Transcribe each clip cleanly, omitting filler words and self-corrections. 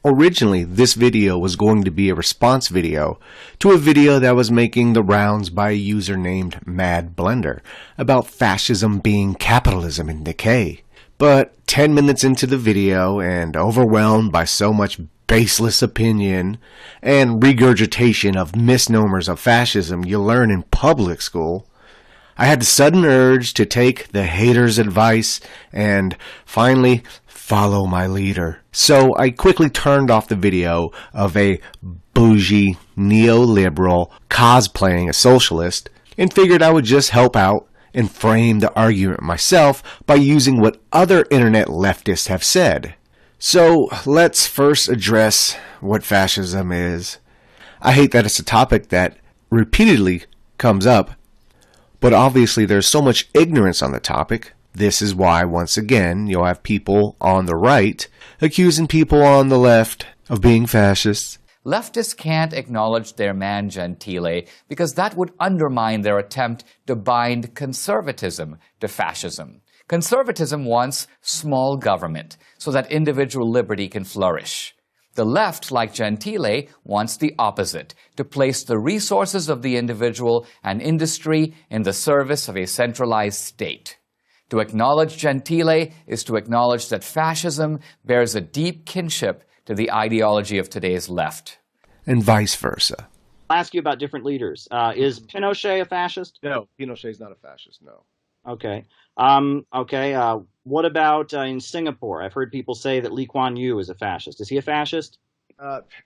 Originally, this video was going to be a response video to a video that was making the rounds by a user named Mad Blender about fascism being capitalism in decay. But 10 minutes into the video, and overwhelmed by so much baseless opinion and regurgitation of misnomers of fascism you learn in public school, I had the sudden urge to take the hater's advice and finally follow my leader. So I quickly turned off the video of a bougie neoliberal cosplaying a socialist and figured I would just help out and frame the argument myself by using what other internet leftists have said. So let's first address what fascism is. I hate that it's a topic that repeatedly comes up, but obviously there's so much ignorance on the topic. This is why, once again, you'll have people on the right accusing people on the left of being fascists. Leftists can't acknowledge their man Gentile because that would undermine their attempt to bind conservatism to fascism. Conservatism wants small government so that individual liberty can flourish. The left, like Gentile, wants the opposite, to place the resources of the individual and industry in the service of a centralized state. To acknowledge Gentile is to acknowledge that fascism bears a deep kinship to the ideology of today's left. And vice versa. I'll ask you about different leaders. Is Pinochet a fascist? No, Pinochet's not a fascist, no. Okay. What about in Singapore? I've heard people say that Lee Kuan Yew is a fascist. Is he a fascist?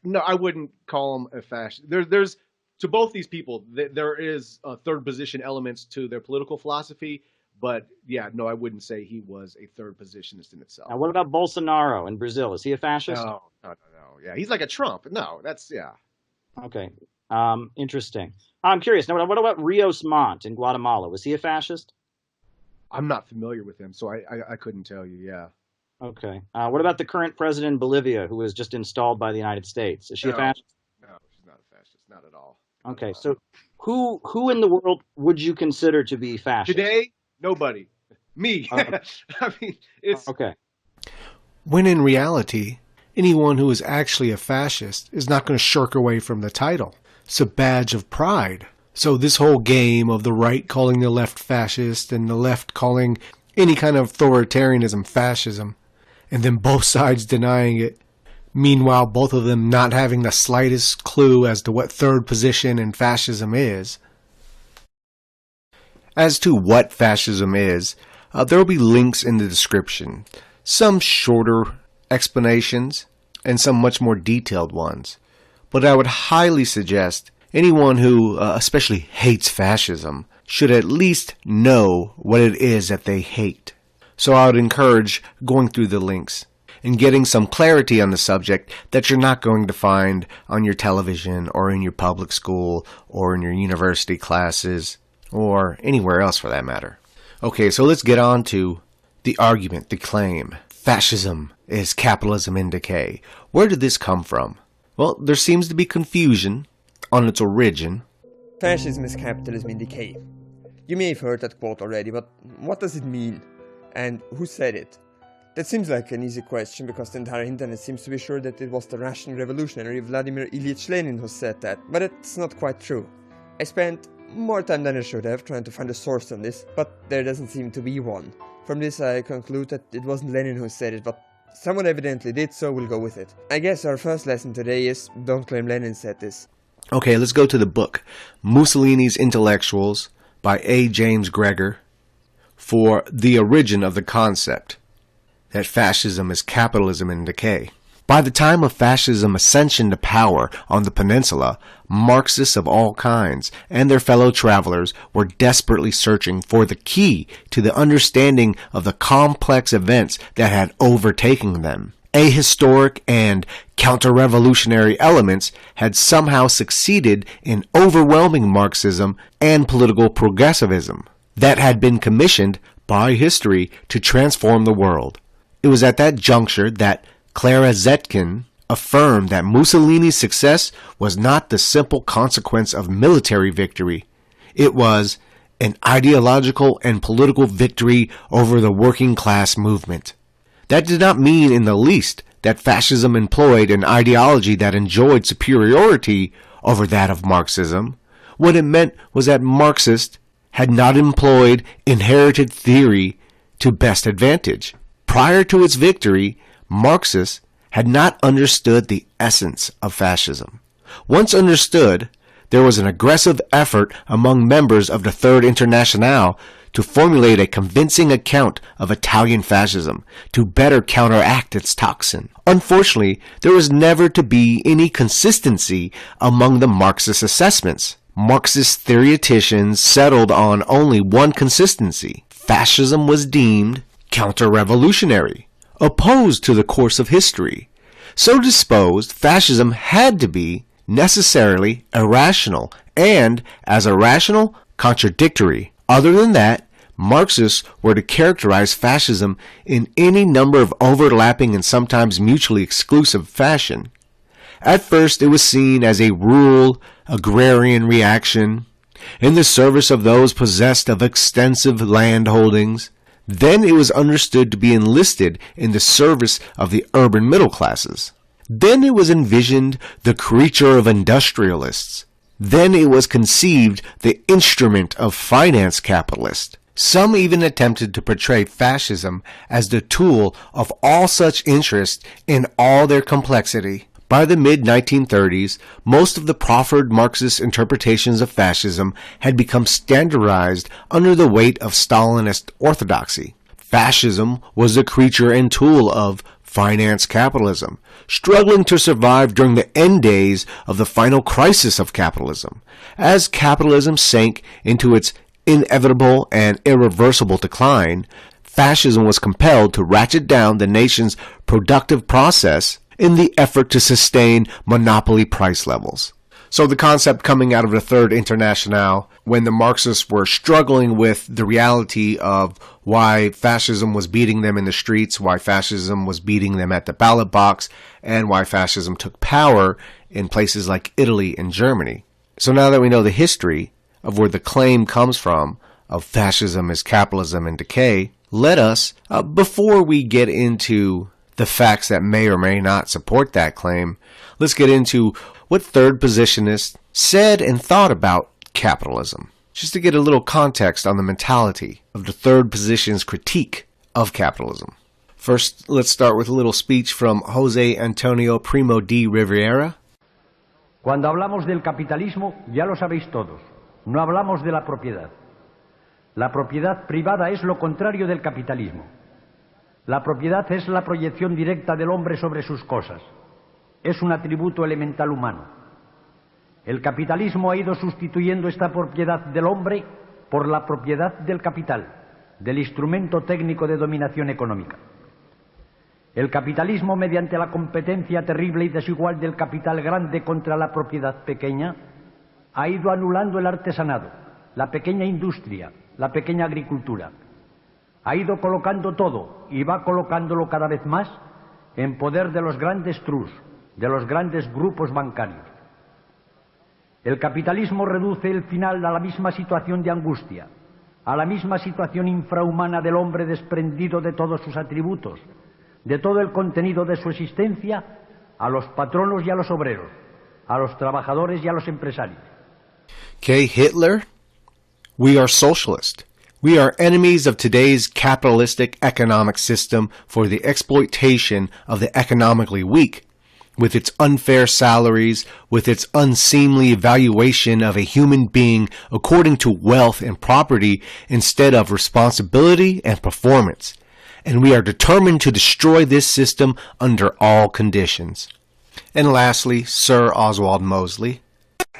No, I wouldn't call him a fascist. There's to both these people, there is third position elements to their political philosophy. But yeah, no, I wouldn't say he was a third positionist in itself. Now, what about Bolsonaro in Brazil? Is he a fascist? No. Yeah, he's like a Trump. No, that's, yeah. Okay. Interesting. I'm curious. Now, what about Rios Montt in Guatemala? Was he a fascist? I'm not familiar with him, so I couldn't tell you, yeah. Okay. What about the current president in Bolivia who was just installed by the United States? Is she a fascist? No, she's not a fascist. Not at all. Okay, so who in the world would you consider to be fascist? Today? Nobody. Me. Okay. I mean, it's... Okay. When in reality, anyone who is actually a fascist is not going to shirk away from the title. It's a badge of pride. So this whole game of the right calling the left fascist and the left calling any kind of authoritarianism fascism, and then both sides denying it, meanwhile both of them not having the slightest clue as to what third position in fascism is. As to what fascism is, there will be links in the description, some shorter explanations and some much more detailed ones. But I would highly suggest anyone who especially hates fascism should at least know what it is that they hate. So I would encourage going through the links and getting some clarity on the subject that you're not going to find on your television or in your public school or in your university classes, or anywhere else for that matter. Okay, so let's get on to the argument, the claim. Fascism is capitalism in decay. Where did this come from? Well, there seems to be confusion on its origin. Fascism is capitalism in decay. You may have heard that quote already, but what does it mean? And who said it? That seems like an easy question because the entire internet seems to be sure that it was the Russian revolutionary Vladimir Ilyich Lenin who said that, but it's not quite true. I spent more time than I should have trying to find a source on this, but there doesn't seem to be one. From this I conclude that it wasn't Lenin who said it, but someone evidently did, so we'll go with it. I guess our first lesson today is don't claim Lenin said this. Okay, let's go to the book, Mussolini's Intellectuals by A. James Gregor, for the origin of the concept that fascism is capitalism in decay. By the time of fascism's ascension to power on the peninsula, Marxists of all kinds and their fellow travelers were desperately searching for the key to the understanding of the complex events that had overtaken them. Ahistoric and counter-revolutionary elements had somehow succeeded in overwhelming Marxism and political progressivism that had been commissioned by history to transform the world. It was at that juncture that Clara Zetkin affirmed that Mussolini's success was not the simple consequence of military victory. It was an ideological and political victory over the working class movement. That did not mean in the least that fascism employed an ideology that enjoyed superiority over that of Marxism, what it meant was that Marxists had not employed inherited theory to best advantage. Prior to its victory, Marxists had not understood the essence of fascism. Once understood, there was an aggressive effort among members of the Third Internationale to formulate a convincing account of Italian fascism to better counteract its toxin. Unfortunately, there was never to be any consistency among the Marxist assessments. Marxist theoreticians settled on only one consistency. Fascism was deemed counter-revolutionary, opposed to the course of history. So disposed, fascism had to be necessarily irrational, and, as irrational, contradictory. Other than that, Marxists were to characterize fascism in any number of overlapping and sometimes mutually exclusive fashion. At first, it was seen as a rural, agrarian reaction, in the service of those possessed of extensive land holdings. Then it was understood to be enlisted in the service of the urban middle classes. Then it was envisioned the creature of industrialists. Then it was conceived the instrument of finance capitalists. Some even attempted to portray fascism as the tool of all such interests in all their complexity. By the mid-1930s, most of the proffered Marxist interpretations of fascism had become standardized under the weight of Stalinist orthodoxy. Fascism was the creature and tool of finance capitalism, struggling to survive during the end days of the final crisis of capitalism. As capitalism sank into its inevitable and irreversible decline, fascism was compelled to ratchet down the nation's productive process in the effort to sustain monopoly price levels. So the concept coming out of the Third Internationale, when the Marxists were struggling with the reality of why fascism was beating them in the streets, why fascism was beating them at the ballot box, and why fascism took power in places like Italy and Germany. So now that we know the history of where the claim comes from of fascism is capitalism and decay, let us, before we get into the facts that may or may not support that claim, let's get into what third positionists said and thought about capitalism, just to get a little context on the mentality of the third position's critique of capitalism. First, let's start with a little speech from José Antonio Primo de Rivera. Cuando hablamos del capitalismo, ya lo sabéis todos, no hablamos de la propiedad. La propiedad privada es lo contrario del capitalismo. La propiedad es la proyección directa del hombre sobre sus cosas. Es un atributo elemental humano. El capitalismo ha ido sustituyendo esta propiedad del hombre por la propiedad del capital, del instrumento técnico de dominación económica. El capitalismo, mediante la competencia terrible y desigual del capital grande contra la propiedad pequeña, ha ido anulando el artesanado, la pequeña industria, la pequeña agricultura. Ha ido colocando todo, y va colocándolo cada vez más, en poder de los grandes trust, de los grandes grupos bancarios. El capitalismo reduce el final a la misma situación de angustia, a la misma situación infrahumana del hombre desprendido de todos sus atributos, de todo el contenido de su existencia, a los patronos y a los obreros, a los trabajadores y a los empresarios. Okay, Hitler, we are socialist. We are enemies of today's capitalistic economic system for the exploitation of the economically weak, with its unfair salaries, with its unseemly evaluation of a human being according to wealth and property instead of responsibility and performance. And we are determined to destroy this system under all conditions. And lastly, Sir Oswald Mosley.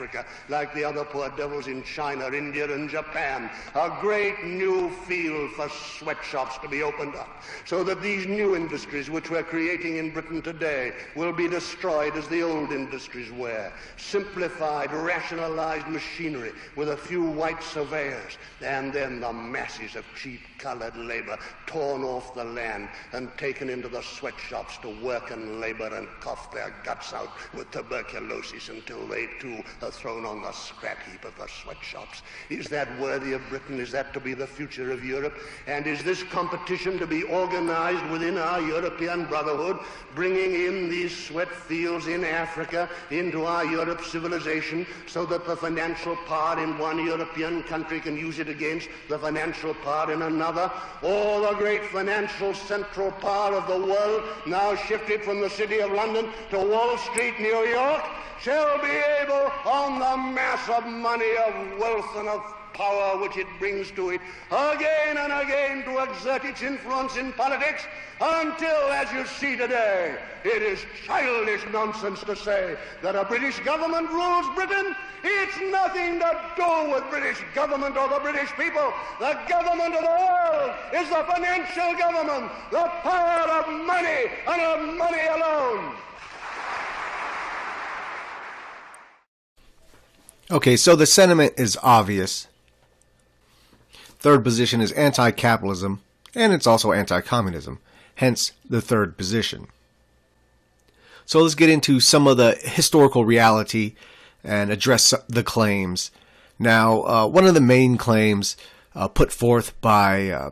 Africa, like the other poor devils in China, India, and Japan, a great new field for sweatshops to be opened up, so that these new industries which we're creating in Britain today will be destroyed as the old industries were. Simplified, rationalized machinery with a few white surveyors, and then the masses of cheap colored labor torn off the land and taken into the sweatshops to work and labor and cough their guts out with tuberculosis until they too are thrown on the scrap heap of the sweatshops. Is that worthy of Britain? Is that to be the future of Europe? And is this competition to be organized within our European brotherhood, bringing in these sweat fields in Africa into our Europe civilization so that the financial power in one European country can use it against the financial power in another? All the great financial central power of the world, now shifted from the city of London to Wall Street, New York, shall be able, on the mass of money, of wealth, and of power which it brings to it, again and again to exert its influence in politics, until, as you see today, it is childish nonsense to say that a British government rules Britain. It's nothing to do with British government or the British people. The government of the world is the financial government, the power of money and of money alone. Okay, so the sentiment is obvious. Third position is anti-capitalism, and it's also anti-communism, hence the third position. So let's get into some of the historical reality and address the claims. Now, one of the main claims put forth by,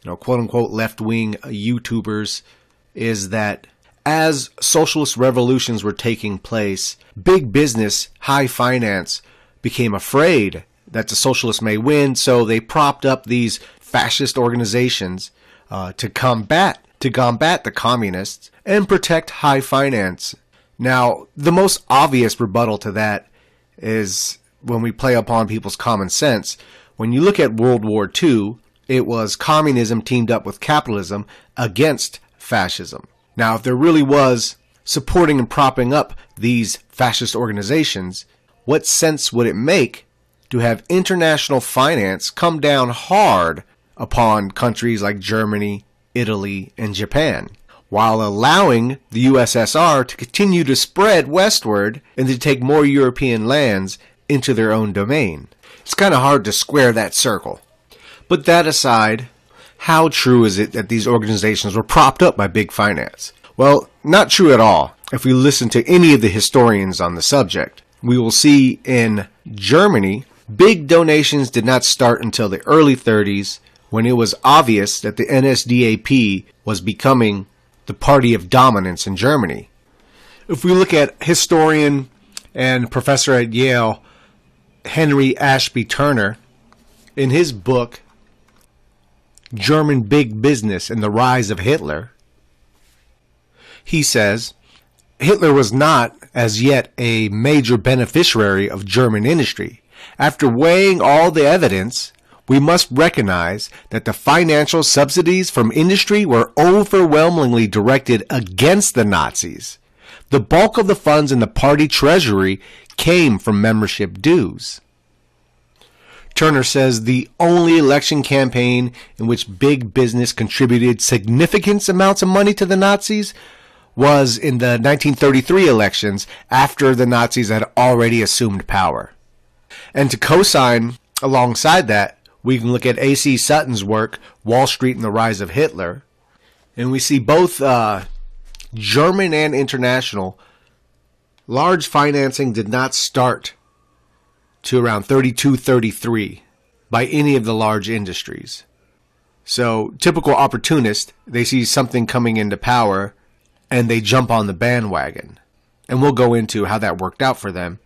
quote-unquote left-wing YouTubers is that as socialist revolutions were taking place, big business, high finance became afraid that the socialists may win, so they propped up these fascist organizations to combat the communists and protect high finance. Now, the most obvious rebuttal to that is when we play upon people's common sense. When you look at World War II, it was communism teamed up with capitalism against fascism. Now, if there really was supporting and propping up these fascist organizations, what sense would it make to have international finance come down hard upon countries like Germany, Italy, and Japan, while allowing the USSR to continue to spread westward and to take more European lands into their own domain? It's kind of hard to square that circle. But that aside, how true is it that these organizations were propped up by big finance? Well, not true at all. If we listen to any of the historians on the subject, we will see in Germany, big donations did not start until the early 30s, when it was obvious that the NSDAP was becoming the party of dominance in Germany. If we look at historian and professor at Yale, Henry Ashby Turner, in his book, German Big Business and the Rise of Hitler, he says, Hitler was not as yet a major beneficiary of German industry. After weighing all the evidence, we must recognize that the financial subsidies from industry were overwhelmingly directed against the Nazis. The bulk of the funds in the party treasury came from membership dues. Turner says the only election campaign in which big business contributed significant amounts of money to the Nazis was in the 1933 elections, after the Nazis had already assumed power. And to co-sign alongside that, we can look at A.C. Sutton's work, Wall Street and the Rise of Hitler, and we see both German and international, large financing did not start to around 32-33 by any of the large industries. So, typical opportunist, they see something coming into power and they jump on the bandwagon. And we'll go into how that worked out for them.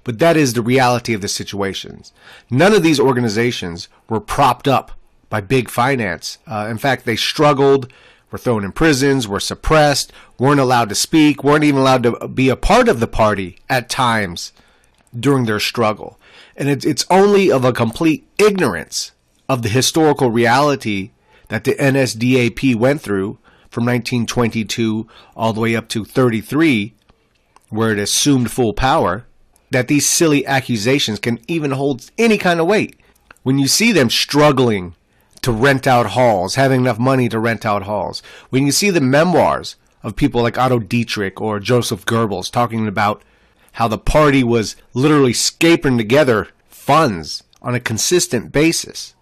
But that is the reality of the situations. None of these organizations were propped up by big finance. In fact, they struggled, were thrown in prisons, were suppressed, weren't allowed to speak, weren't even allowed to be a part of the party at times during their struggle. And it's only of a complete ignorance of the historical reality that the NSDAP went through from 1922 all the way up to 33, where it assumed full power, that these silly accusations can even hold any kind of weight. When you see them struggling to rent out halls, having enough money to rent out halls, when you see the memoirs of people like Otto Dietrich or Joseph Goebbels talking about how the party was literally scraping together funds on a consistent basis.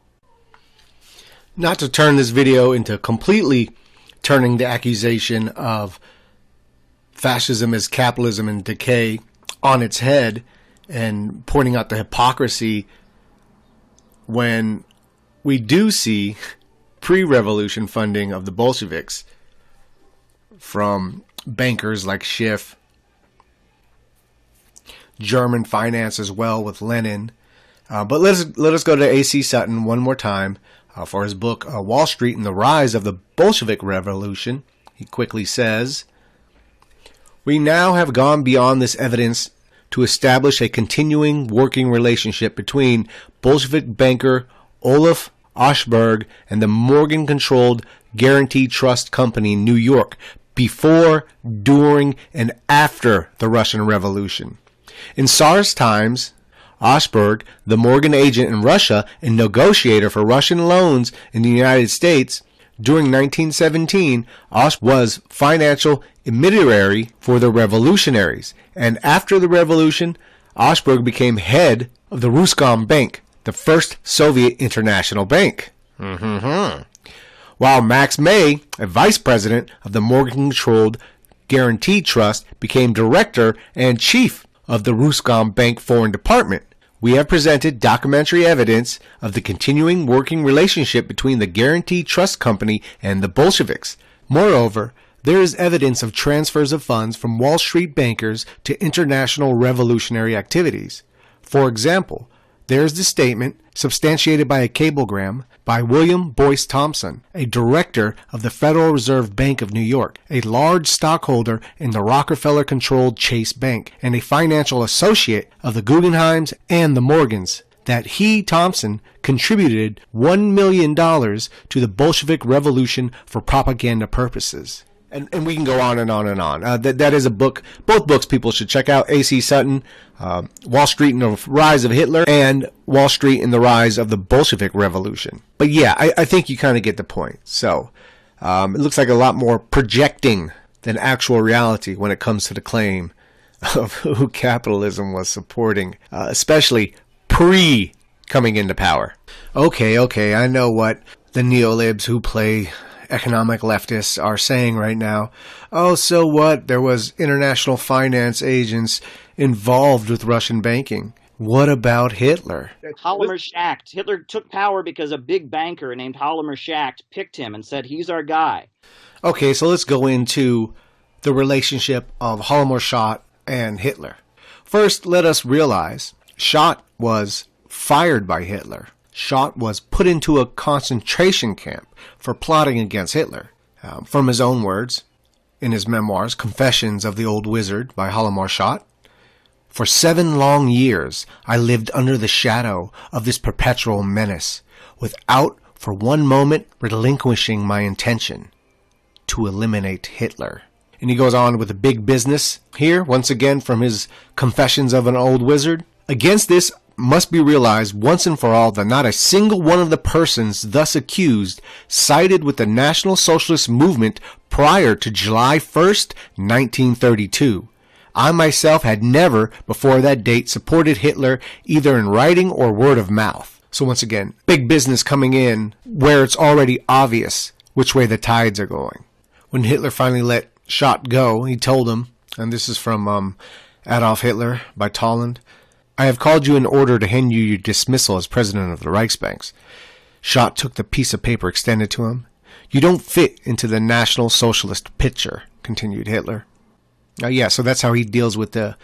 Not to turn this video into completely turning the accusation of fascism as capitalism and decay on its head and pointing out the hypocrisy when we do see pre-revolution funding of the Bolsheviks from bankers like Schiff, German finance as well with Lenin. But let us go to A.C. Sutton one more time for his book Wall Street and the Rise of the Bolshevik Revolution. He quickly says, "We now have gone beyond this evidence to establish a continuing working relationship between Bolshevik banker Olaf Oshberg and the Morgan-controlled Guarantee Trust Company in New York before, during, and after the Russian Revolution. In Tsar's times, Oshberg, the Morgan agent in Russia and negotiator for Russian loans in the United States, during 1917, Osh was financial intermediary for the revolutionaries, and after the revolution, Oshberg became head of the Ruscom Bank, the first Soviet international bank. While Max May, a vice president of the Morgan-controlled Guarantee Trust, became director and chief of the Ruscom Bank Foreign Department. We have presented documentary evidence of the continuing working relationship between the Guarantee Trust Company and the Bolsheviks. Moreover, there is evidence of transfers of funds from Wall Street bankers to international revolutionary activities. For example, there is the statement, substantiated by a cablegram, by William Boyce Thompson, a director of the Federal Reserve Bank of New York, a large stockholder in the Rockefeller-controlled Chase Bank, and a financial associate of the Guggenheims and the Morgans, that he, Thompson, contributed $1 million to the Bolshevik Revolution for propaganda purposes. And we can go on and on and on. That is a book, both books people should check out. A.C. Sutton, Wall Street and the Rise of Hitler, and Wall Street and the Rise of the Bolshevik Revolution. But yeah, I think you kind of get the point. So it looks like a lot more projecting than actual reality when it comes to the claim of who capitalism was supporting, especially pre-coming into power. Okay, I know what the neolibs who play economic leftists are saying right now. Oh, so what? There was international finance agents involved with Russian banking. What about Hitler? Hjalmar Schacht. Hitler took power because a big banker named Hjalmar Schacht picked him and said, he's our guy. Okay, so let's go into the relationship of Hjalmar Schacht and Hitler. First, let us realize Schacht was fired by Hitler. Schacht was put into a concentration camp for plotting against Hitler. From his own words, in his memoirs, Confessions of the Old Wizard by Hjalmar Schacht, "For 7 long years I lived under the shadow of this perpetual menace, without for one moment relinquishing my intention to eliminate Hitler." And he goes on with the big business here, once again from his Confessions of an Old Wizard. "Against this must be realized once and for all that not a single one of the persons thus accused sided with the National Socialist movement prior to July 1st, 1932. I myself had never, before that date, supported Hitler either in writing or word of mouth." So once again, big business coming in where it's already obvious which way the tides are going. When Hitler finally let Schacht go, he told him, and this is from Adolf Hitler by Tolland, "I have called you in order to hand you your dismissal as president of the Reichsbanks." Schacht took the piece of paper extended to him. "You don't fit into the National Socialist picture," continued Hitler. So that's how he deals with the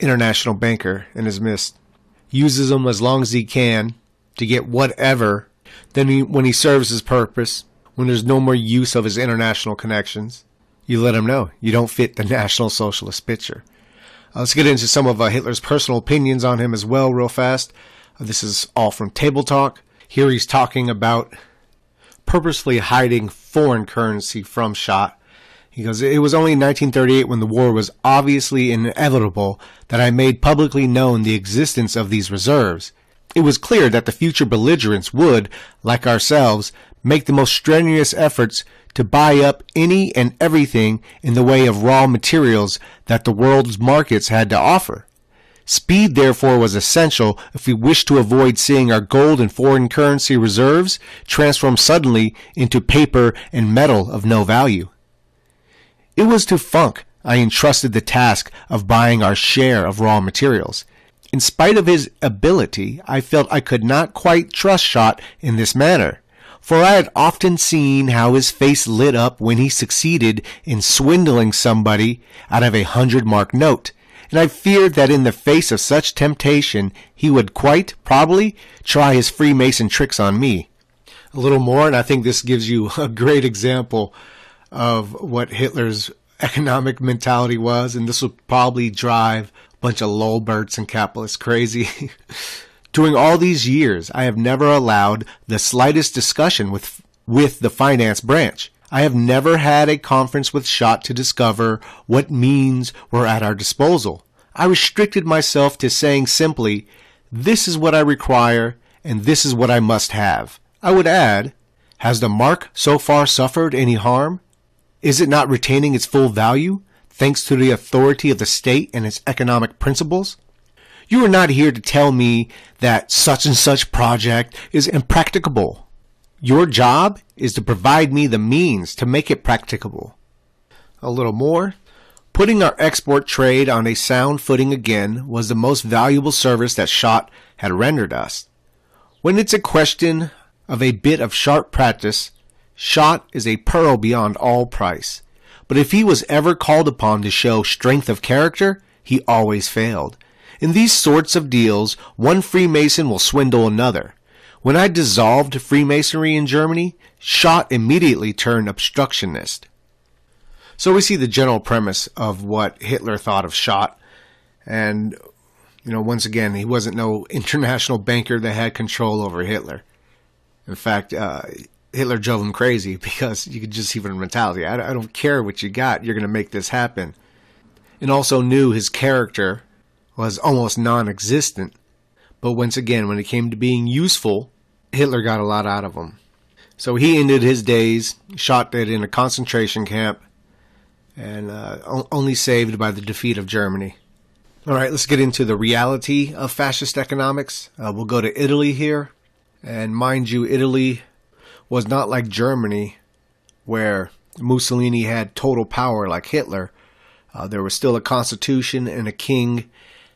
international banker in his midst. Uses him as long as he can to get whatever. Then when he serves his purpose, when there's no more use of his international connections, you let him know you don't fit the National Socialist picture. Let's get into some of Hitler's personal opinions on him as well real fast. This is all from Table Talk. Here he's talking about purposefully hiding foreign currency from Schacht. He goes, "It was only in 1938, when the war was obviously inevitable, that I made publicly known the existence of these reserves. It was clear that the future belligerents would, like ourselves, make the most strenuous efforts to buy up any and everything in the way of raw materials that the world's markets had to offer. Speed, therefore, was essential if we wished to avoid seeing our gold and foreign currency reserves transform suddenly into paper and metal of no value. It was to Funk, I entrusted the task of buying our share of raw materials. In spite of his ability, I felt I could not quite trust Schott in this manner, for I had often seen how his face lit up when he succeeded in swindling somebody out of a 100-mark note, and I feared that in the face of such temptation he would quite probably try his Freemason tricks on me. A little more, and I think this gives you a great example of what Hitler's economic mentality was, and this would probably drive a bunch of lolberts and capitalists crazy. During all these years, I have never allowed the slightest discussion with the finance branch. I have never had a conference with Schott to discover what means were at our disposal. I restricted myself to saying simply, this is what I require, and this is what I must have. I would add, has the mark so far suffered any harm? Is it not retaining its full value, thanks to the authority of the state and its economic principles? You are not here to tell me that such and such project is impracticable. Your job is to provide me the means to make it practicable. A little more. Putting our export trade on a sound footing again was the most valuable service that Schott had rendered us. When it's a question of a bit of sharp practice, Schott is a pearl beyond all price. But if he was ever called upon to show strength of character, he always failed. In these sorts of deals, one Freemason will swindle another. When I dissolved Freemasonry in Germany, Schott immediately turned obstructionist. So we see the general premise of what Hitler thought of Schott. And, once again, he wasn't no international banker that had control over Hitler. In fact, Hitler drove him crazy because you could just see from the mentality, I don't care what you got, you're going to make this happen. And also knew his character was almost non-existent. But once again, when it came to being useful, Hitler got a lot out of him. So he ended his days, shot dead in a concentration camp, and only saved by the defeat of Germany. All right, let's get into the reality of fascist economics. We'll go to Italy here. And mind you, Italy was not like Germany, where Mussolini had total power like Hitler. There was still a constitution and a king,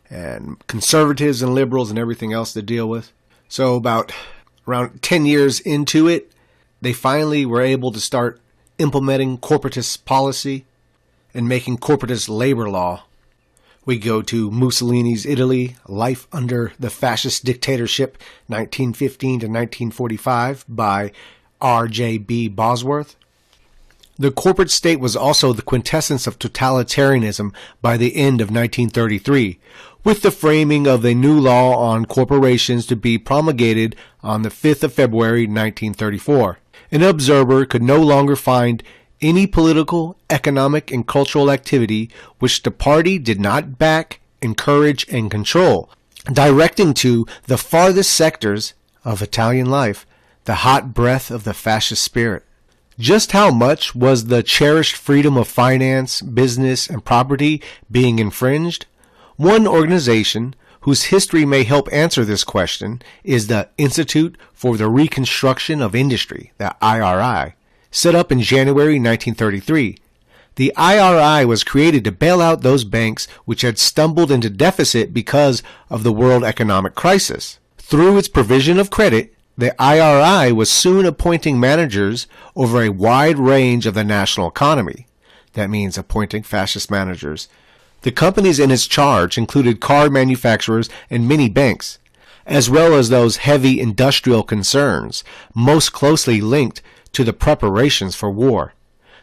and conservatives and liberals and everything else to deal with. So about around 10 years into it, they finally were able to start implementing corporatist policy and making corporatist labor law. We go to Mussolini's Italy, Life Under the Fascist Dictatorship, 1915 to 1945, by R.J.B. Bosworth. The corporate state was also the quintessence of totalitarianism by the end of 1933, with the framing of a new law on corporations to be promulgated on the 5th of February 1934. An observer could no longer find any political, economic, and cultural activity which the party did not back, encourage, and control, directing to the farthest sectors of Italian life the hot breath of the fascist spirit. Just how much was the cherished freedom of finance, business, and property being infringed? One organization whose history may help answer this question is the Institute for the Reconstruction of Industry, the IRI, set up in January 1933. The IRI was created to bail out those banks which had stumbled into deficit because of the world economic crisis. Through its provision of credit, the IRI was soon appointing managers over a wide range of the national economy. That means appointing fascist managers. The companies in its charge included car manufacturers and many banks, as well as those heavy industrial concerns, most closely linked to the preparations for war.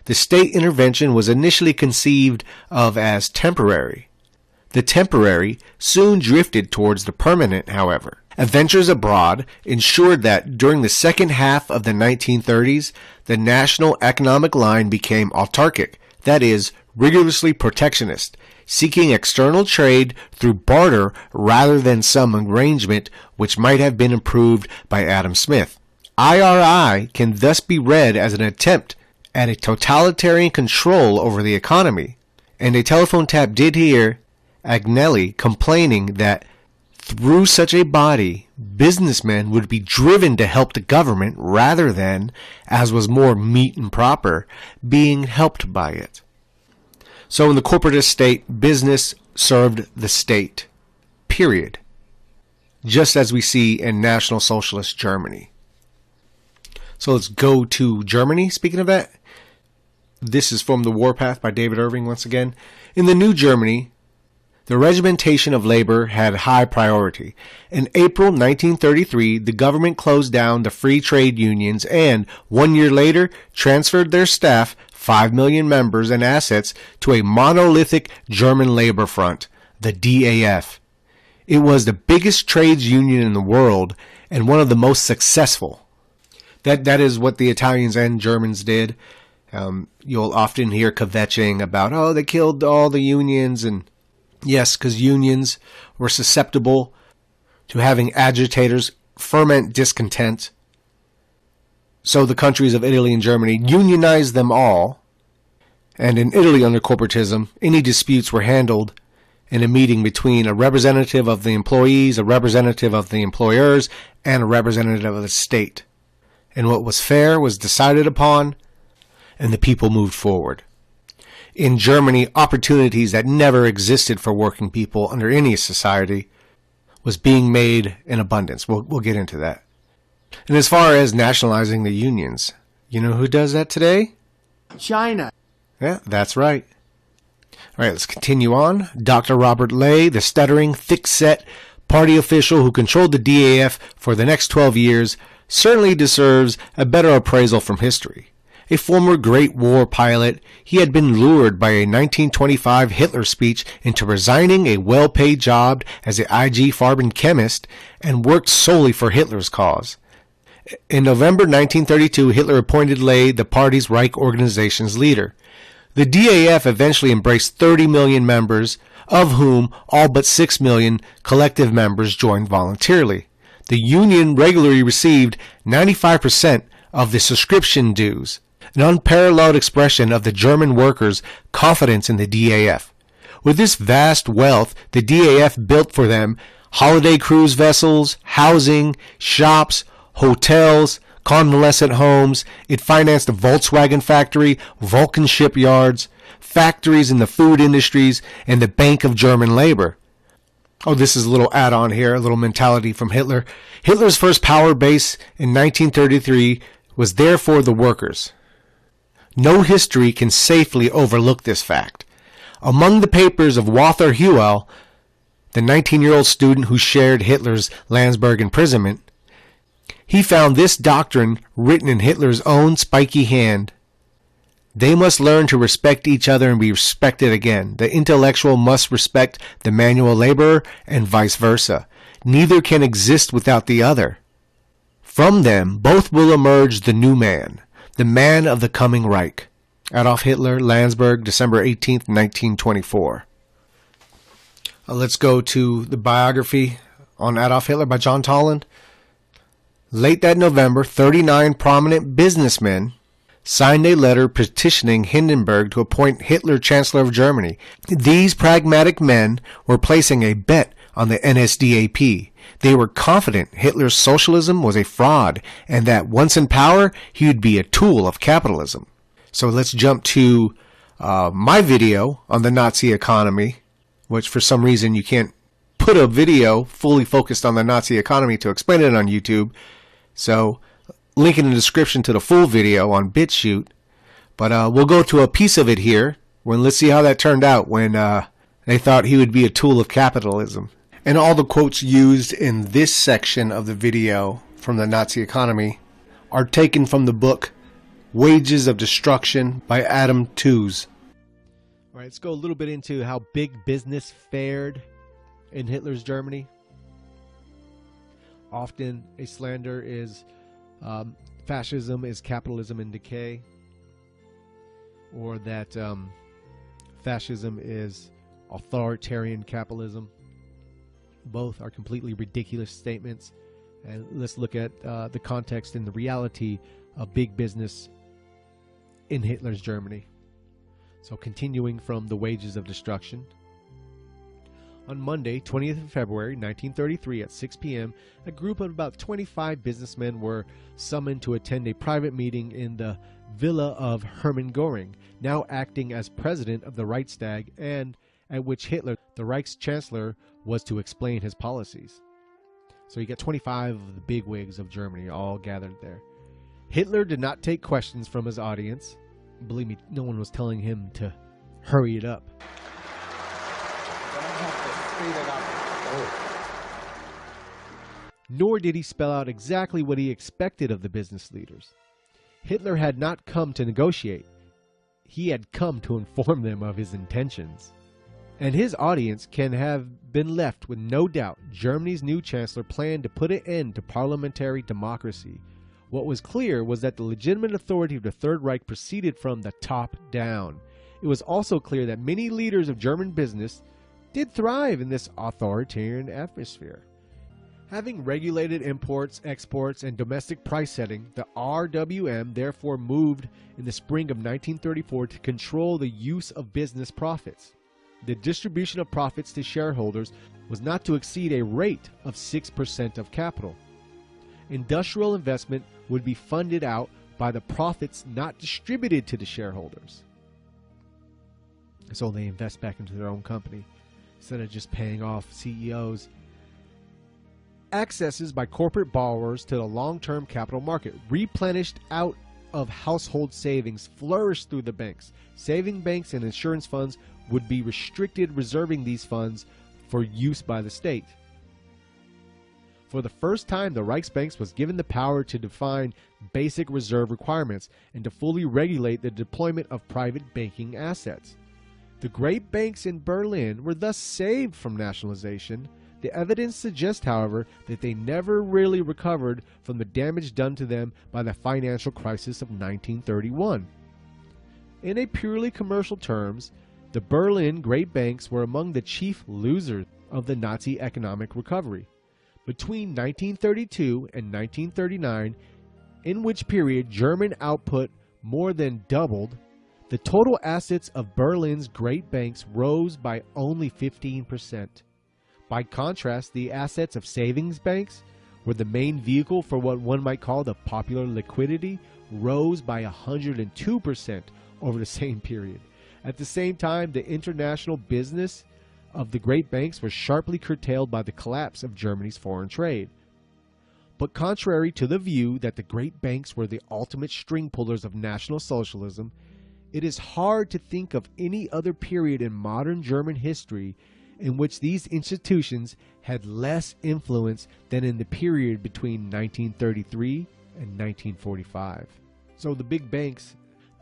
The state intervention was initially conceived of as temporary. The temporary soon drifted towards the permanent, however. Adventures abroad ensured that during the second half of the 1930s, the national economic line became autarkic, that is, rigorously protectionist, seeking external trade through barter rather than some arrangement which might have been improved by Adam Smith. IRI can thus be read as an attempt at a totalitarian control over the economy. And a telephone tap did hear Agnelli complaining that through such a body, businessmen would be driven to help the government rather than, as was more meet and proper, being helped by it. So in the corporatist state, business served the state. Period. Just as we see in National Socialist Germany. So let's go to Germany. Speaking of that, this is from The Warpath by David Irving once again. In the New Germany, the regimentation of labor had high priority. In April 1933, the government closed down the free trade unions and, 1 year later, transferred their staff, 5 million members and assets, to a monolithic German labor front, the DAF. It was the biggest trades union in the world and one of the most successful. That is what the Italians and Germans did. You'll often hear kvetching about, oh, they killed all the unions. And yes, because unions were susceptible to having agitators ferment discontent. So the countries of Italy and Germany unionized them all. And in Italy under corporatism, any disputes were handled in a meeting between a representative of the employees, a representative of the employers, and a representative of the state. And what was fair was decided upon, and the people moved forward. In Germany, opportunities that never existed for working people under any society was being made in abundance. We'll get into that. And as far as nationalizing the unions, you know who does that today? China. Yeah, that's right. All right, let's continue on. Dr. Robert Ley, the stuttering, thick-set party official who controlled the DAF for the next 12 years, certainly deserves a better appraisal from history. A former Great War pilot, he had been lured by a 1925 Hitler speech into resigning a well-paid job as an IG Farben chemist and worked solely for Hitler's cause. In November 1932, Hitler appointed Ley the party's Reich organization's leader. The DAF eventually embraced 30 million members, of whom all but 6 million collective members joined voluntarily. The union regularly received 95% of the subscription dues, an unparalleled expression of the German workers' confidence in the DAF. With this vast wealth, the DAF built for them holiday cruise vessels, housing, shops, hotels, convalescent homes. It financed the Volkswagen factory, Vulcan shipyards, factories in the food industries, and the Bank of German Labor. Oh, this is a little add-on here, a little mentality from Hitler. Hitler's first power base in 1933 was therefore the workers. No history can safely overlook this fact. Among the papers of Walther Heuel, the 19-year-old student who shared Hitler's Landsberg imprisonment, he found this doctrine written in Hitler's own spiky hand. They must learn to respect each other and be respected again. The intellectual must respect the manual laborer and vice versa. Neither can exist without the other. From them, both will emerge the new man, the man of the coming Reich. Adolf Hitler, Landsberg, December 18th, 1924. Let's go to the biography on Adolf Hitler by John Tolland. Late that November, 39 prominent businessmen signed a letter petitioning Hindenburg to appoint Hitler Chancellor of Germany. These pragmatic men were placing a bet on the NSDAP. They were confident Hitler's socialism was a fraud and that once in power, he would be a tool of capitalism. So let's jump to my video on the Nazi economy, which for some reason you can't put a video fully focused on the Nazi economy to explain it on YouTube. So link in the description to the full video on BitChute. But we'll go to a piece of it here. Let's see how that turned out when they thought he would be a tool of capitalism. And all the quotes used in this section of the video from the Nazi economy are taken from the book Wages of Destruction by Adam Tooze. All right, let's go a little bit into how big business fared in Hitler's Germany. Often a slander is fascism is capitalism in decay, or that fascism is authoritarian capitalism. Both are completely ridiculous statements. And let's look at the context and the reality of big business in Hitler's Germany. So continuing from the Wages of Destruction. On Monday, 20th of February, 1933 at 6 p.m., a group of about 25 businessmen were summoned to attend a private meeting in the villa of Hermann Göring, now acting as president of the Reichstag, and at which Hitler, the Reichschancellor, was to explain his policies. So you get 25 of the bigwigs of Germany all gathered there. Hitler did not take questions from his audience. Believe me, no one was telling him to hurry it up. Nor did he spell out exactly what he expected of the business leaders. Hitler had not come to negotiate. He had come to inform them of his intentions. And his audience can have been left with no doubt Germany's new chancellor planned to put an end to parliamentary democracy. What was clear was that the legitimate authority of the Third Reich proceeded from the top down. It was also clear that many leaders of German business did thrive in this authoritarian atmosphere. Having regulated imports, exports, and domestic price setting, the RWM therefore moved in the spring of 1934 to control the use of business profits. The distribution of profits to shareholders was not to exceed a rate of 6% of capital. Industrial investment would be funded out by the profits not distributed to the shareholders. So they invest back into their own company instead of just paying off CEOs. Accesses by corporate borrowers to the long-term capital market, replenished out of household savings, flourished through the banks. Saving banks and insurance funds would be restricted, reserving these funds for use by the state. For the first time, the Reichsbanks was given the power to define basic reserve requirements and to fully regulate the deployment of private banking assets. The great banks in Berlin were thus saved from nationalization. The evidence suggests, however, that they never really recovered from the damage done to them by the financial crisis of 1931. In a purely commercial terms, the Berlin great banks were among the chief losers of the Nazi economic recovery. Between 1932 and 1939, in which period German output more than doubled, the total assets of Berlin's great banks rose by only 15%. By contrast, the assets of savings banks, were the main vehicle for what one might call the popular liquidity, rose by 102% over the same period. At the same time, the international business of the great banks was sharply curtailed by the collapse of Germany's foreign trade. But contrary to the view that the great banks were the ultimate string pullers of National Socialism, it is hard to think of any other period in modern German history in which these institutions had less influence than in the period between 1933 and 1945. So the big banks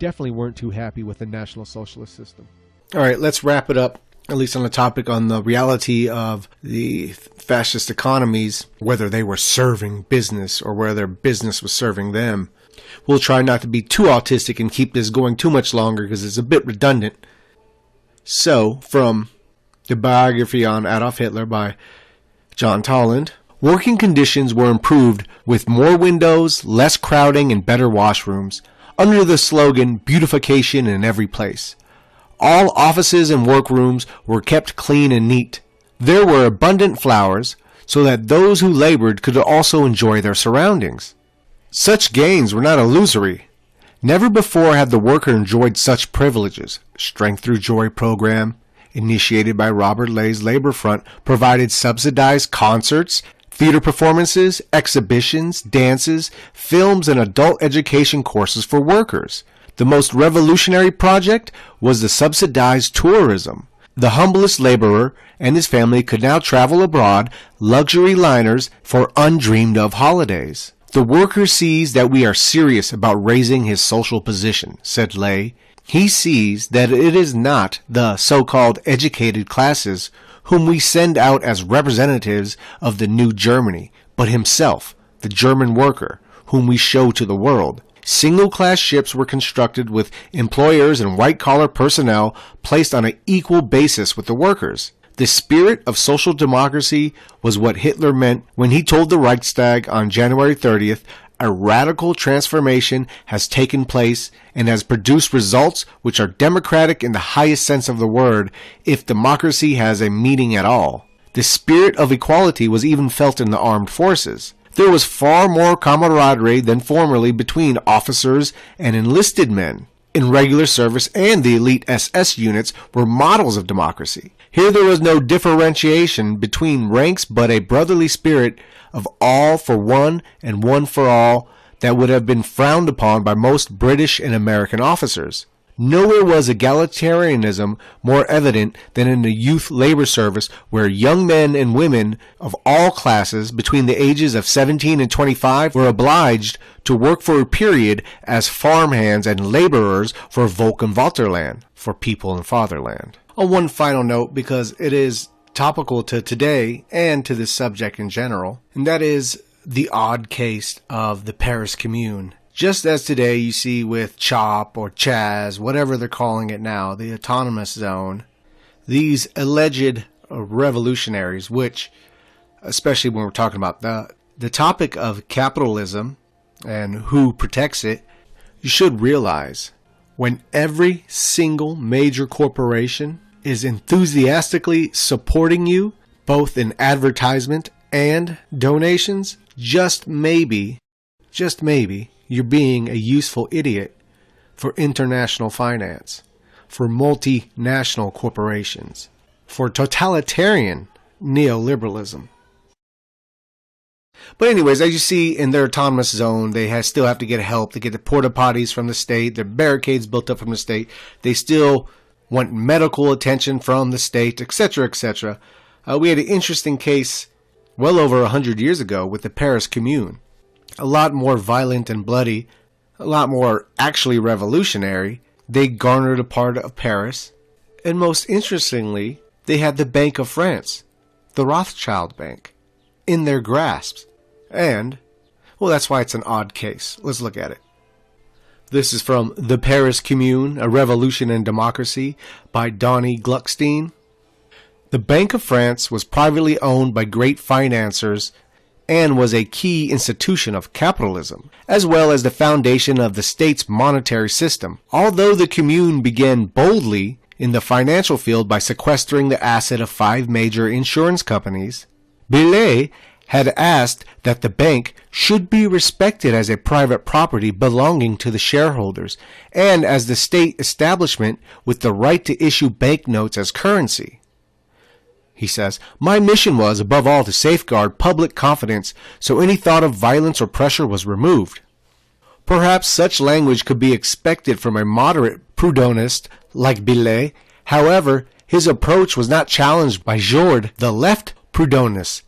definitely weren't too happy with the National Socialist system. All right, let's wrap it up, at least on the topic on the reality of the fascist economies, whether they were serving business or whether business was serving them. We'll try not to be too autistic and keep this going too much longer because it's a bit redundant. So, from the biography on Adolf Hitler by John Tolland, working conditions were improved with more windows, less crowding, and better washrooms, under the slogan, beautification in every place. All offices and workrooms were kept clean and neat. There were abundant flowers, so that those who labored could also enjoy their surroundings. Such gains were not illusory. Never before had the worker enjoyed such privileges. Strength Through Joy program, initiated by Robert Lay's Labor Front, provided subsidized concerts, theater performances, exhibitions, dances, films, and adult education courses for workers. The most revolutionary project was the subsidized tourism. The humblest laborer and his family could now travel abroad, luxury liners, for undreamed of holidays. The worker sees that we are serious about raising his social position, said Lay. He sees that it is not the so-called educated classes whom we send out as representatives of the new Germany, but himself, the German worker, whom we show to the world. Single-class ships were constructed with employers and white-collar personnel placed on an equal basis with the workers. The spirit of social democracy was what Hitler meant when he told the Reichstag on January 30th, a radical transformation has taken place and has produced results which are democratic in the highest sense of the word, if democracy has a meaning at all. The spirit of equality was even felt in the armed forces. There was far more camaraderie than formerly between officers and enlisted men in regular service, and the elite SS units were models of democracy. Here there was no differentiation between ranks, but a brotherly spirit of all for one and one for all that would have been frowned upon by most British and American officers. Nowhere was egalitarianism more evident than in the youth labor service, where young men and women of all classes between the ages of 17 and 25 were obliged to work for a period as farmhands and laborers for Volk and Vaterland, for people in fatherland. On one final note, because it is topical to today and to this subject in general, and that is the odd case of the Paris Commune. Just as today you see with CHOP or CHAZ, whatever they're calling it now, the autonomous zone, these alleged revolutionaries, which, especially when we're talking about the topic of capitalism and who protects it, you should realize when every single major corporation is enthusiastically supporting you, both in advertisement and donations, just maybe, you're being a useful idiot for international finance, for multinational corporations, for totalitarian neoliberalism. But anyways, as you see in their autonomous zone, they still have to get help to get the porta potties from the state, their barricades built up from the state. They still want medical attention from the state, etc., etc. We had an interesting case well over 100 years ago with the Paris Commune. A lot more violent and bloody, a lot more actually revolutionary. They garnered a part of Paris, and most interestingly, they had the Bank of France, the Rothschild Bank, in their grasp. And, well, that's why it's an odd case. Let's look at it. This is from The Paris Commune, A Revolution in Democracy by Donnie Gluckstein. The Bank of France was privately owned by great financiers and was a key institution of capitalism, as well as the foundation of the state's monetary system. Although the Commune began boldly in the financial field by sequestering the asset of 5 major insurance companies, Billet had asked that the bank should be respected as a private property belonging to the shareholders and as the state establishment with the right to issue banknotes as currency. He says, "My mission was, above all, to safeguard public confidence, so any thought of violence or pressure was removed." Perhaps such language could be expected from a moderate Proudhonist like Billet. However, his approach was not challenged by Jourde, the left Proudhonist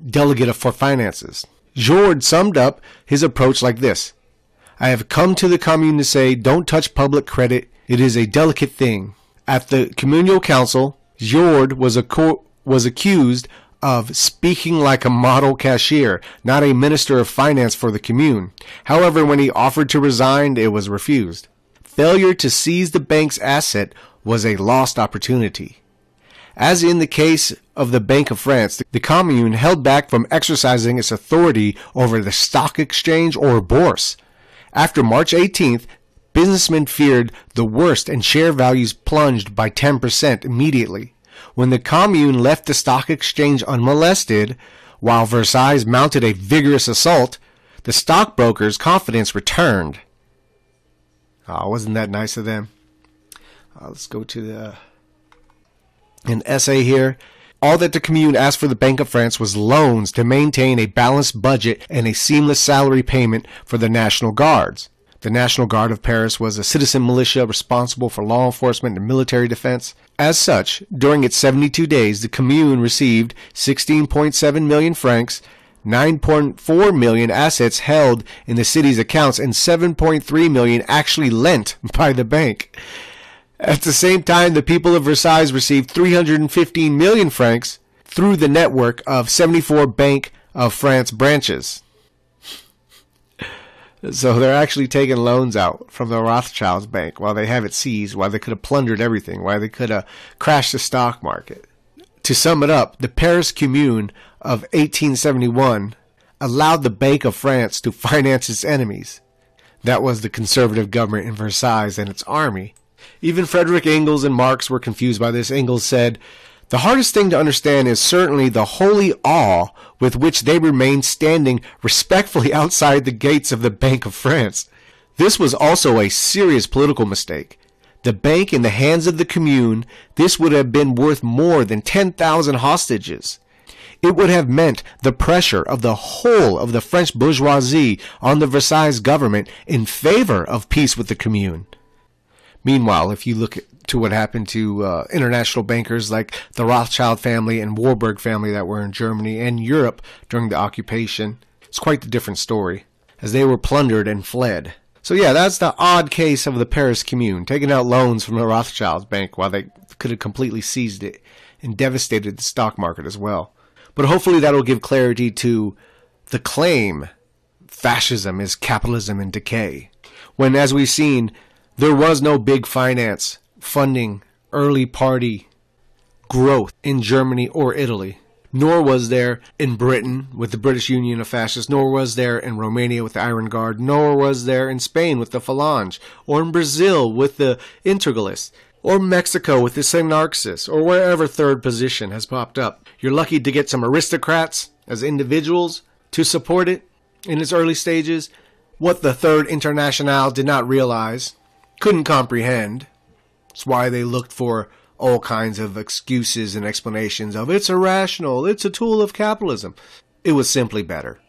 delegate for finances. Jourde summed up his approach like this: "I have come to the Commune to say, don't touch public credit. It is a delicate thing." At the Communal Council, Jourde was accused of speaking like a model cashier, not a minister of finance for the Commune. However, when he offered to resign, it was refused. Failure to seize the bank's asset was a lost opportunity. As in the case of the Bank of France, the Commune held back from exercising its authority over the stock exchange or bourse. After March 18th, businessmen feared the worst and share values plunged by 10% immediately. When the Commune left the stock exchange unmolested, while Versailles mounted a vigorous assault, the stockbrokers' confidence returned. Wasn't that nice of them? Let's go to an essay here. All that the Commune asked for the Bank of France was loans to maintain a balanced budget and a seamless salary payment for the National Guards. The National Guard of Paris was a citizen militia responsible for law enforcement and military defense. As such, during its 72 days, the Commune received 16.7 million francs, 9.4 million assets held in the city's accounts, and 7.3 million actually lent by the bank. At the same time, the people of Versailles received 315 million francs through the network of 74 Bank of France branches. So they're actually taking loans out from the Rothschilds Bank while they have it seized, while they could have plundered everything, while they could have crashed the stock market. To sum it up, the Paris Commune of 1871 allowed the Bank of France to finance its enemies. That was the conservative government in Versailles and its army. Even Frederick Engels and Marx were confused by this. Engels said, The hardest thing to understand is certainly the holy awe with which they remained standing respectfully outside the gates of the Bank of France. This was also a serious political mistake. The bank in the hands of the Commune, this would have been worth more than 10,000 hostages. It would have meant the pressure of the whole of the French bourgeoisie on the Versailles government in favor of peace with the Commune. Meanwhile, if you look to what happened to international bankers like the Rothschild family and Warburg family that were in Germany and Europe during the occupation, it's quite a different story, as they were plundered and fled. So yeah, that's the odd case of the Paris Commune, taking out loans from the Rothschilds bank while they could have completely seized it and devastated the stock market as well. But hopefully that'll give clarity to the claim fascism is capitalism in decay, when, as we've seen, there was no big finance funding early party growth in Germany or Italy. Nor was there in Britain with the British Union of Fascists, nor was there in Romania with the Iron Guard, nor was there in Spain with the Falange, or in Brazil with the Integralists, or Mexico with the Synarxis, or wherever third position has popped up. You're lucky to get some aristocrats as individuals to support it in its early stages. What the Third Internationale did not realize, couldn't comprehend. That's why they looked for all kinds of excuses and explanations of it's irrational, it's a tool of capitalism. It was simply better.